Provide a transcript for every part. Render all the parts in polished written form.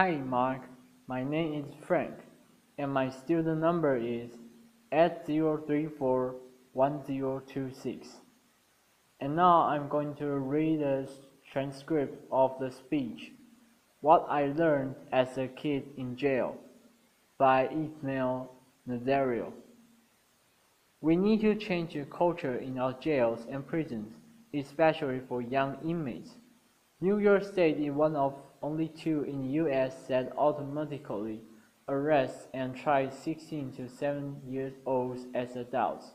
Hi Mark, my name is Frank, and my student number is 80341026. And now I'm going to read a transcript of the speech, What I Learned as a Kid in Jail, by Ismail Nazario. We need to change the culture in our jails and prisons, especially for young inmates. New York State is one of only two in the U.S. that automatically arrests and tries 16 to 7-year-olds as adults.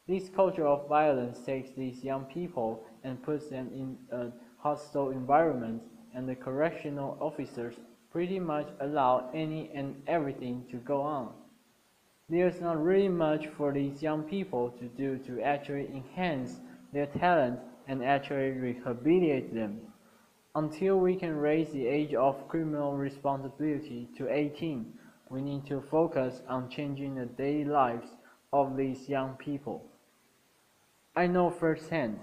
This culture of violence takes these young people and puts them in a hostile environment, and the correctional officers pretty much allow any and everything to go on. There's not really much for these young people to do to actually enhance their talent and actually rehabilitate them. Until we can raise the age of criminal responsibility to 18, we need to focus on changing the daily lives of these young people. I know firsthand,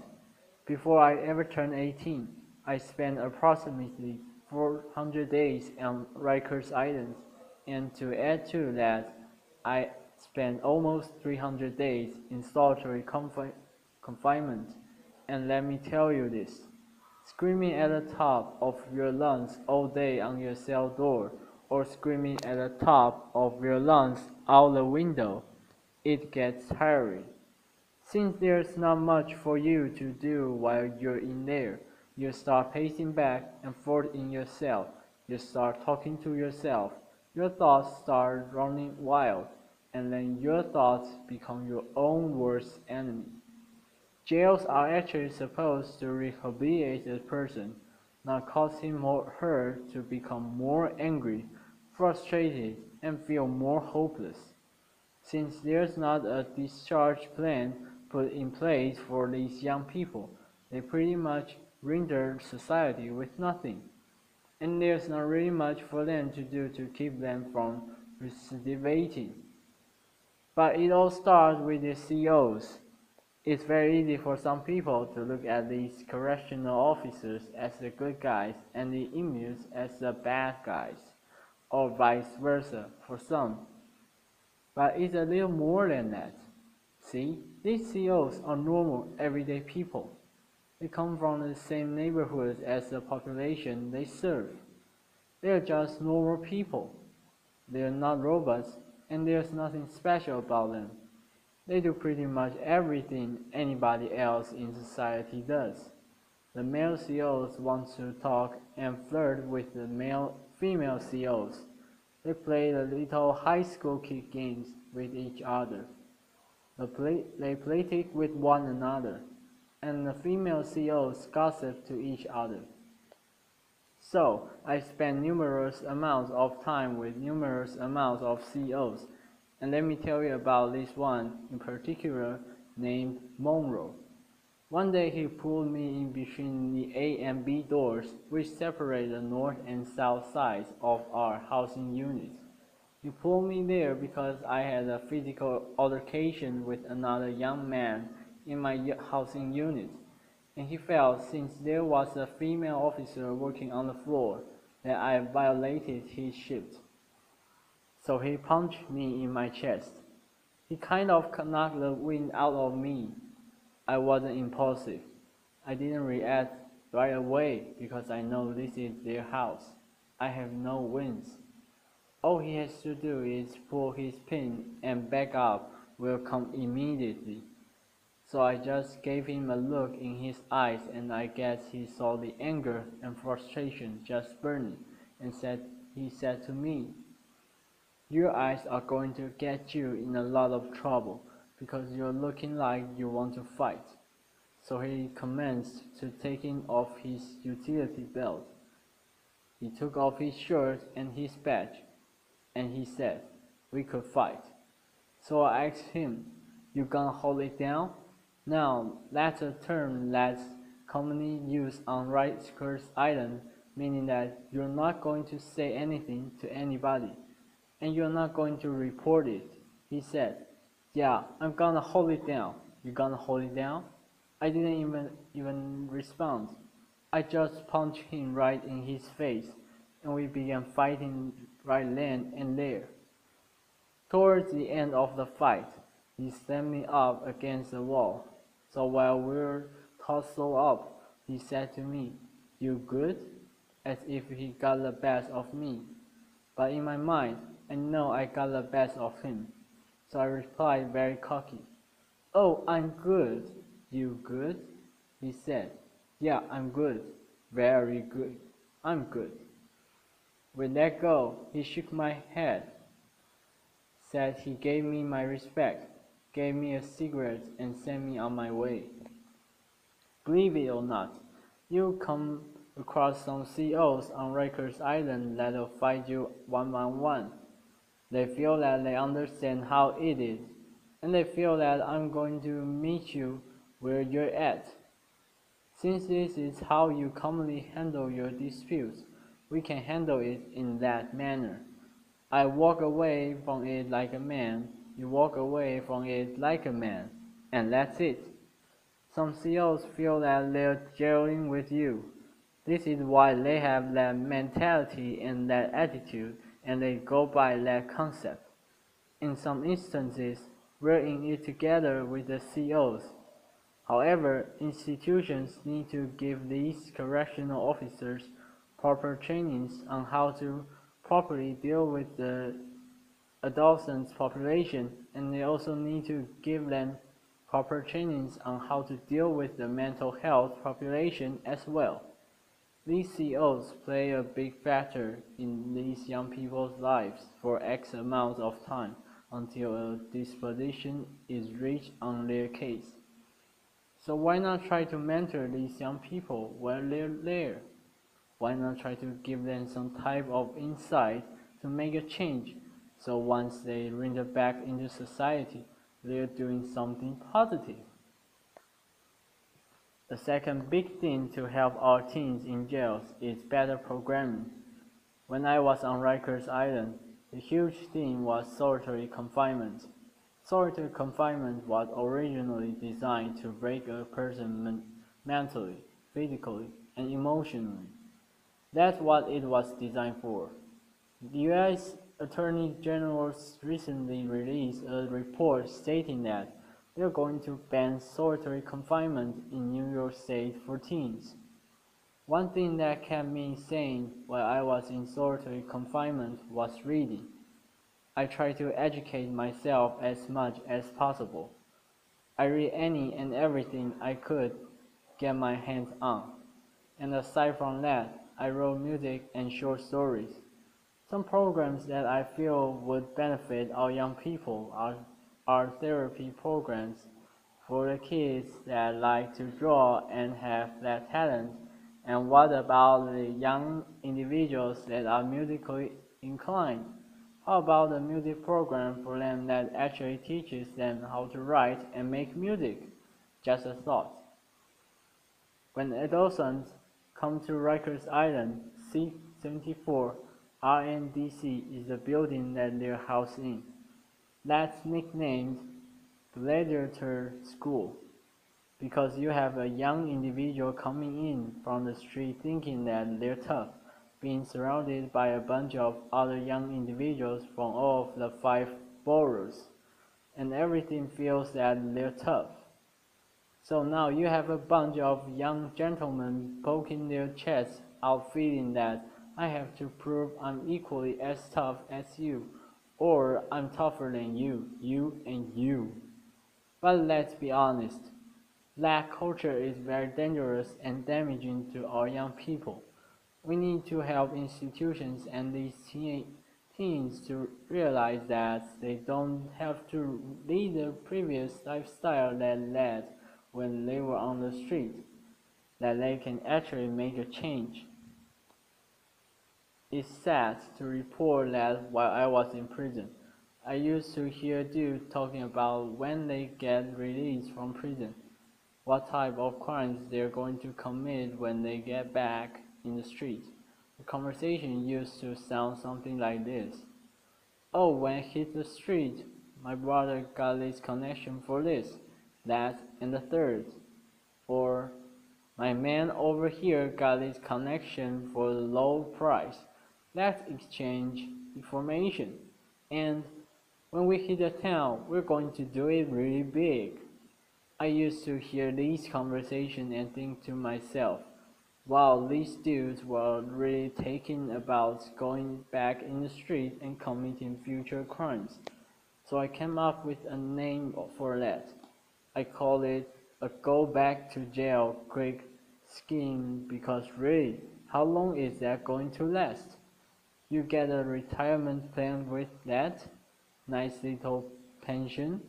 before I ever turned 18, I spent approximately 400 days on Rikers Island, and to add to that, I spent almost 300 days in solitary confinement. And let me tell you this, screaming at the top of your lungs all day on your cell door, or screaming at the top of your lungs out the window, it gets tiring. Since there's not much for you to do while you're in there, you start pacing back and forth in your cell. You start talking to yourself. Your thoughts start running wild, and then your thoughts become your own worst enemy. Jails are actually supposed to rehabilitate a person, not cause him or her to become more angry, frustrated, and feel more hopeless. Since there's not a discharge plan put in place for these young people, they pretty much render society with nothing. And there's not really much for them to do to keep them from recidivating. But it all starts with the COs. It's very easy for some people to look at these correctional officers as the good guys and the inmates as the bad guys, or vice versa for some. But it's a little more than that. See, these COs are normal, everyday people. They come from the same neighborhoods as the population they serve. They're just normal people. They're not robots, and there's nothing special about them. They do pretty much everything anybody else in society does. The male COs want to talk and flirt with the female COs. They play the little high school kid games with each other. They politic with one another, and the female COs gossip to each other. So, I spent numerous amounts of time with numerous amounts of COs, and let me tell you about this one in particular named Monroe. One day he pulled me in between the A and B doors, which separate the north and south sides of our housing unit. He pulled me there because I had a physical altercation with another young man in my housing unit, and he felt since there was a female officer working on the floor that I violated his shift. So he punched me in my chest. He kind of knocked the wind out of me. I wasn't impulsive. I didn't react right away because I know this is their house. I have no wins. All he has to do is pull his pin and back up will come immediately. So I just gave him a look in his eyes, and I guess he saw the anger and frustration just burning, and he said to me, "Your eyes are going to get you in a lot of trouble because you're looking like you want to fight." So he commenced to taking off his utility belt. He took off his shirt and his badge, and he said, "We could fight." So I asked him, "You gonna hold it down?" Now, that's a term that's commonly used on Rikers Island, meaning that you're not going to say anything to anybody, and you're not going to report it. He said, "Yeah, I'm gonna hold it down." "You gonna hold it down?" I didn't even respond. I just punched him right in his face, and we began fighting right then and there. Towards the end of the fight, he slammed me up against the wall. So while we were tussled up, he said to me, "You good?" as if he got the best of me. But in my mind, I know I got the best of him. So I replied very cocky, "Oh, I'm good." "You good?" he said. "Yeah, I'm good. Very good. I'm good." We let go. He shook my head, said he gave me my respect, gave me a cigarette, and sent me on my way. Believe it or not, you come across some CEOs on Rikers Island that'll fight you one-on-one. They feel that they understand how it is, and they feel that I'm going to meet you where you're at. Since this is how you commonly handle your disputes, we can handle it in that manner. I walk away from it like a man, you walk away from it like a man, and that's it. Some CEOs feel that they're jailing with you. This is why they have that mentality and that attitude, and they go by that concept. In some instances, we're in it together with the CEOs. However, institutions need to give these correctional officers proper trainings on how to properly deal with the adolescent population, and they also need to give them proper trainings on how to deal with the mental health population as well. These CEOs play a big factor in these young people's lives for X amount of time until a disposition is reached on their case. So why not try to mentor these young people while they're there? Why not try to give them some type of insight to make a change, so once they enter back into society, they're doing something positive? The second big thing to help our teens in jails is better programming. When I was on Rikers Island, the huge thing was solitary confinement. Solitary confinement was originally designed to break a person mentally, physically, and emotionally. That's what it was designed for. The U.S. Attorney General recently released a report stating that they're going to ban solitary confinement in New York State for teens. One thing that kept me sane while I was in solitary confinement was reading. I tried to educate myself as much as possible. I read any and everything I could get my hands on. And aside from that, I wrote music and short stories. Some programs that I feel would benefit our young people are therapy programs for the kids that like to draw and have that talent. And what about the young individuals that are musically inclined? How about a music program for them that actually teaches them how to write and make music? Just a thought. When adolescents come to Rikers Island, C-74 RNDC is the building that they're housed in. That's nicknamed Gladiator School, because you have a young individual coming in from the street thinking that they're tough, being surrounded by a bunch of other young individuals from all of the 5 boroughs, and everything feels that they're tough. So now you have a bunch of young gentlemen poking their chests out feeling that I have to prove I'm equally as tough as you, or I'm tougher than you, you and you. But let's be honest, that culture is very dangerous and damaging to our young people. We need to help institutions and these teens to realize that they don't have to lead the previous lifestyle that led when they were on the street, that they can actually make a change. It's sad to report that while I was in prison, I used to hear dudes talking about when they get released from prison, what type of crimes they're going to commit when they get back in the street. The conversation used to sound something like this. "Oh, when I hit the street, my brother got this connection for this, that, and the third." Or, "My man over here got this connection for the low price. Let's exchange information. And when we hit the town, we're going to do it really big. I used to hear these conversations and think to myself, wow, these dudes were really taking about going back in the street and committing future crimes. So I came up with a name for that. I call it a go back to jail quick scheme because really, how long is that going to last? You get a retirement plan with that, nice little pension,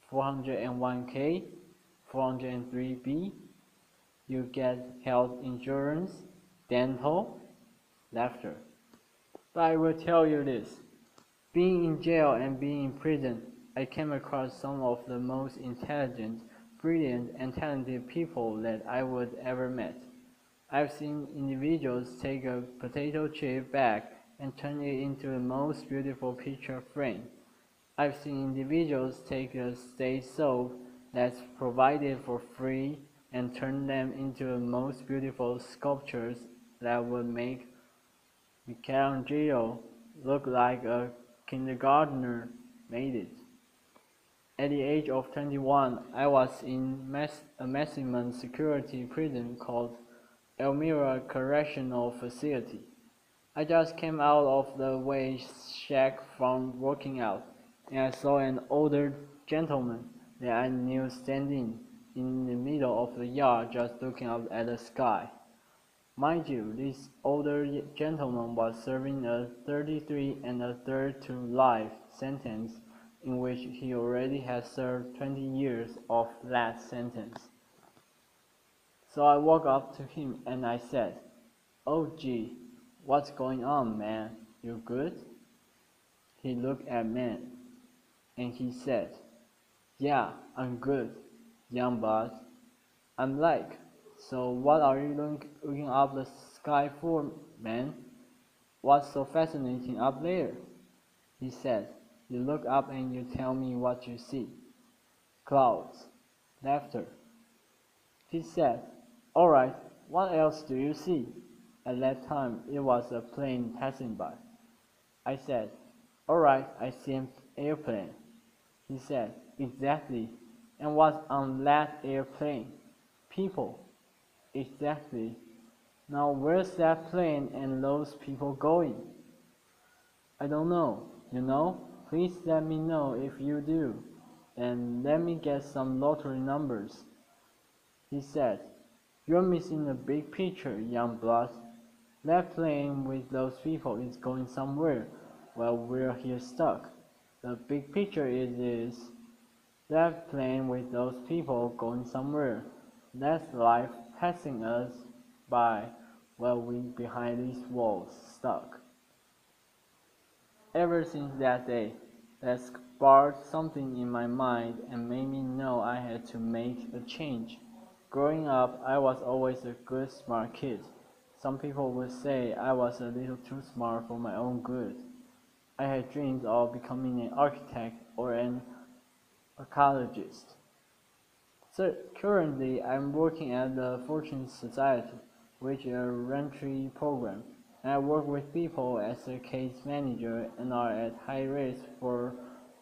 401k, 403b, you get health insurance, dental, laughter. But I will tell you this, being in jail and being in prison, I came across some of the most intelligent, brilliant, and talented people that I would ever met. I've seen individuals take a potato chip bag and turn it into the most beautiful picture frame. I've seen individuals take a stage soap that's provided for free and turn them into the most beautiful sculptures that would make Michelangelo look like a kindergartner made it. At the age of 21, I was in a maximum security prison called Elmira Correctional Facility. I just came out of the wage shack from working out, and I saw an older gentleman that I knew standing in the middle of the yard just looking up at the sky. Mind you, this older gentleman was serving a 33 and a third to life sentence in which he already had served 20 years of that sentence. So I walked up to him and I said, "Oh gee, what's going on, man? You good?" He looked at me and he said, "Yeah, I'm good, young bud." I'm like, "So what are you looking up the sky for, man? What's so fascinating up there?" He said, "You look up and you tell me what you see." Clouds. Laughter. He said, "Alright, what else do you see?" At that time, it was a plane passing by. I said, "Alright, I see an airplane." He said, "Exactly. And what's on that airplane?" "People." "Exactly. Now where's that plane and those people going?" "I don't know. You know? Please let me know if you do. And let me get some lottery numbers." He said, "You're missing the big picture, young blood. That plane with those people is going somewhere, while we're here stuck. The big picture is this. That plane with those people going somewhere. That's life passing us by while we behind these walls stuck." Ever since that day, that sparked something in my mind and made me know I had to make a change. Growing up, I was always a good, smart kid. Some people would say I was a little too smart for my own good. I had dreams of becoming an architect or an archaeologist. So currently, I'm working at the Fortune Society, which is a reentry program, and I work with people as a case manager and are at high risk for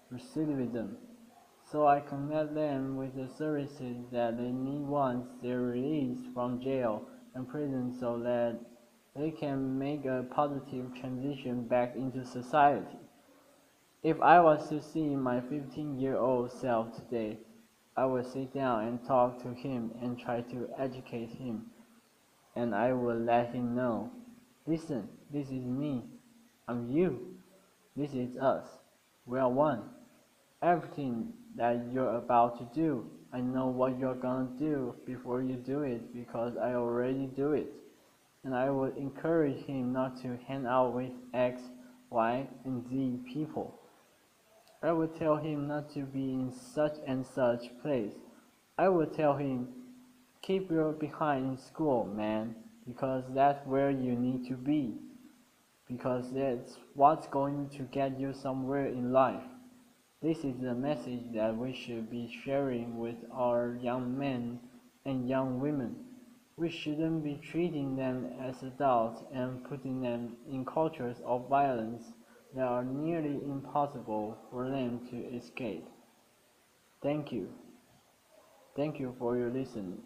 recidivism. So I connect them with the services that they need once they're released from jail and prison so that they can make a positive transition back into society. If I was to see my 15-year-old self today, I would sit down and talk to him and try to educate him, and I would let him know, "Listen, this is me. I'm you. This is us. We are one. Everything that you're about to do, I know what you're gonna do before you do it because I already do it." And I would encourage him not to hang out with X, Y, and Z people. I would tell him not to be in such and such place. I would tell him, "Keep your behind in school, man, because that's where you need to be, because that's what's going to get you somewhere in life." This is the message that we should be sharing with our young men and young women. We shouldn't be treating them as adults and putting them in cultures of violence that are nearly impossible for them to escape. Thank you. Thank you for your listening.